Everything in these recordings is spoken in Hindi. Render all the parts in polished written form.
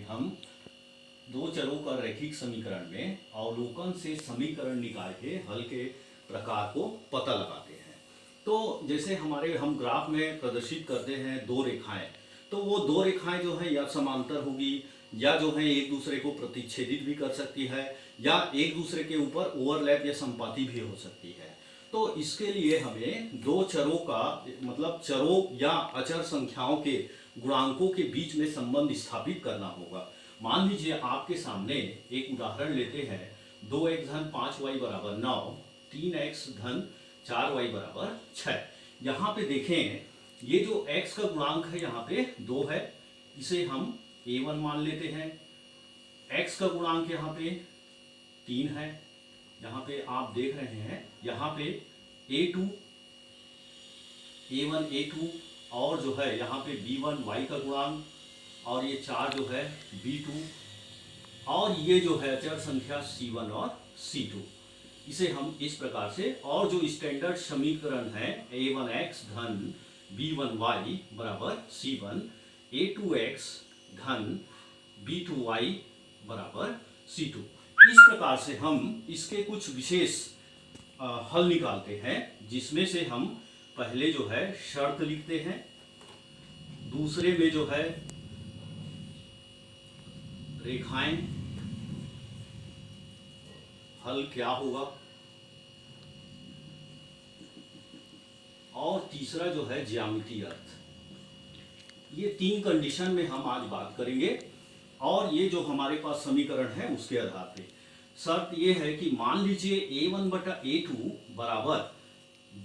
हम दो चरों का रैखिक समीकरण में अवलोकन से समीकरण निकाल के हल के प्रकार को पता लगाते हैं। तो जैसे हम ग्राफ में प्रदर्शित करते हैं दो रेखाएं, तो वो दो रेखाएं जो है या समांतर होगी या जो है एक दूसरे को प्रतिच्छेदित भी कर सकती है या एक दूसरे के ऊपर ओवरलैप या संपाती भी हो सकती है। तो इसके लिए हमें दो चरों का मतलब चरों या अचर संख्याओं के गुणांकों के बीच में संबंध स्थापित करना होगा। मान लीजिए आपके सामने एक उदाहरण लेते हैं, 2x धन 5y बराबर 9, 3x धन 4y बराबर 6। यहाँ पे देखें, ये जो x का गुणांक है यहाँ पे 2 है, इसे हम a1 मान लेते हैं। x का गुणांक यहाँ पे 3 है, यहाँ पे आप देख रहे हैं यहाँ पे a1 a2 और जो है यहाँ पे b1 y का गुणांक और ये 4 जो है b2 और ये जो है अचर संख्या c1 और c2। इसे हम इस प्रकार से, और जो स्टैंडर्ड समीकरण है a1x धन b1y बराबर c1, a2x धन b2y बराबर c2। इस प्रकार से हम इसके कुछ विशेष हल निकालते हैं, जिसमें से हम पहले जो है शर्त लिखते हैं, दूसरे में जो है रेखाएं, हल क्या होगा, और तीसरा जो है ज्यामितीय अर्थ। ये 3 कंडीशन में हम आज बात करेंगे और ये जो हमारे पास समीकरण है उसके आधार पे शर्त ये है कि मान लीजिए a1 बटा a2 बराबर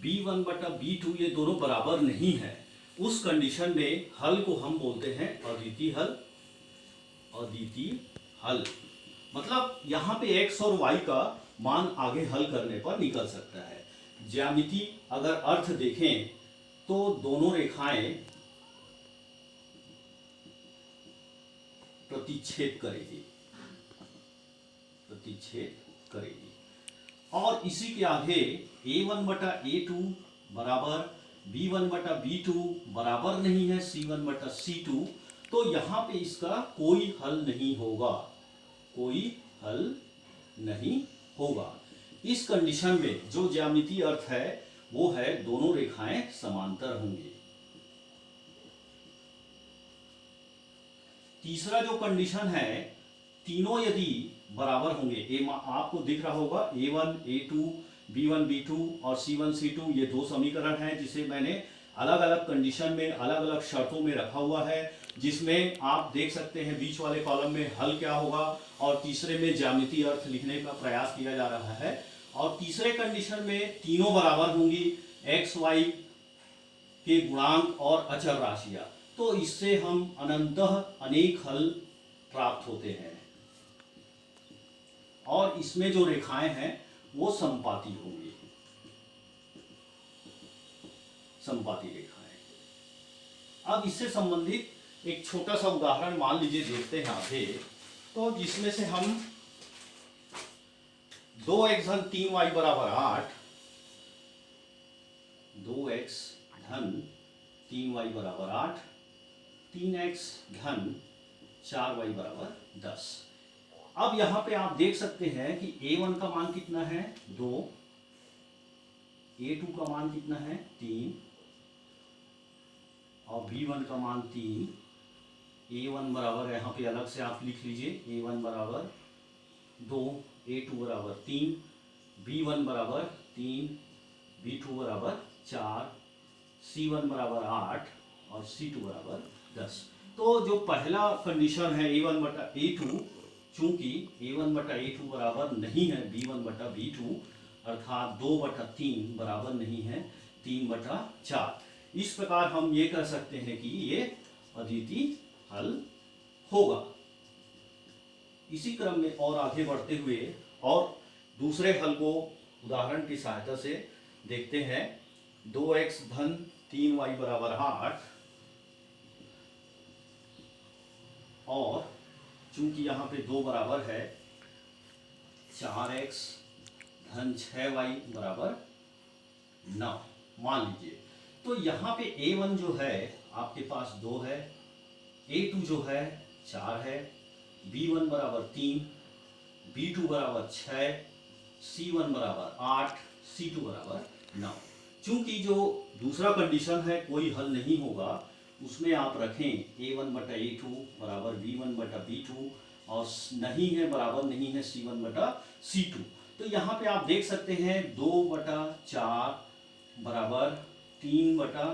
b1 बटा b2, ये दोनों बराबर नहीं है। उस कंडीशन में हल को हम बोलते हैं अद्वितीय हल। अद्वितीय हल मतलब यहाँ पे x और y का मान आगे हल करने पर निकल सकता है। ज्यामिति अगर अर्थ देखें तो दोनों रेखाएं प्रतिच्छेद करेगी और इसी के आगे a1 बटा a2 बराबर b1 बटा b2 बराबर नहीं है c1 बटा c2, तो यहाँ पे इसका कोई हल नहीं होगा। इस कंडीशन में जो ज्यामितीय अर्थ है वो है दोनों रेखाएं समांतर होंगी। तीसरा जो कंडीशन है, तीनों यदि बराबर होंगे, आपको दिख रहा होगा a1 a2 b1 b2 और c1 c2, ये दो समीकरण हैं जिसे मैंने अलग अलग कंडीशन में अलग अलग शर्तों में रखा हुआ है, जिसमें आप देख सकते हैं बीच वाले कॉलम में हल क्या होगा और तीसरे में ज्यामितीय अर्थ लिखने का प्रयास किया जा रहा है। और तीसरे कंडीशन में तीनों बराबर होंगी, x y के गुणांक और अचर राशियां, तो इससे हम अनंतः अनेक हल प्राप्त होते हैं और इसमें जो रेखाएं हैं वो संपाती होंगी, संपाती रेखाएं। अब इससे संबंधित एक छोटा सा उदाहरण मान लीजिए देखते हैं आगे, तो जिसमें से हम 2x धन 3y बराबर 8, 2x धन 3y बराबर 8, 3x धन 4y बराबर 10। अब यहां पे आप देख सकते हैं कि a1 का मान कितना है 2, a2 का मान कितना है 3 और b1 का मान 3। a1 बराबर यहाँ पे अलग से आप लिख लीजिए, a1 बराबर 2, a2 बराबर 3, b1 बराबर 3, b2 बराबर 4, c1 बराबर 8 और c2 बराबर 10। तो जो पहला कंडीशन है a1 बटा a2, चूंकि a1 बटा a2 बराबर नहीं है b1 बटा b2, अर्थात 2 बटा 3 बराबर नहीं है 3 बटा 4, इस प्रकार हम ये कह सकते हैं कि ये अद्वितीय हल होगा। इसी क्रम में और आगे बढ़ते हुए और दूसरे हल को उदाहरण की सहायता से देखते हैं। 2x धन 3y बराबर 8 और चूंकि यहाँ पे 2 बराबर है, 4x धन 6y बराबर 9 मान लीजिए। तो यहाँ पे a1 जो है आपके पास 2 है, a2 जो है 4 है B1 बराबर 3, B2 बराबर 6, C1 बराबर 8, C2 बराबर 9। चूंकि जो दूसरा कंडीशन है कोई हल नहीं होगा, उसमें आप रखें A1 बटा A2 बराबर B1 बटा B2 और नहीं है बराबर नहीं है C1 बटा C2। तो यहाँ पे आप देख सकते हैं 2 बटा 4 बराबर 3 बटा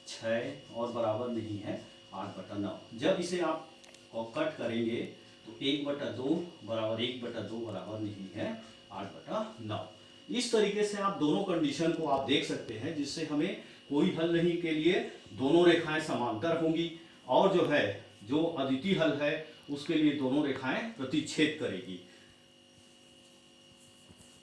6 और बराबर नहीं है 8 बटा 9। जब इसे आप कट करेंगे तो 1 बटा 2 बराबर 1 बटा 2 बराबर नहीं है 8 बटा 9। इस तरीके से आप दोनों कंडीशन को आप देख सकते हैं, जिससे हमें कोई हल नहीं के लिए दोनों रेखाएं समांतर होंगी और जो है जो अद्वितीय हल है उसके लिए दोनों रेखाएं प्रतिच्छेद करेगी।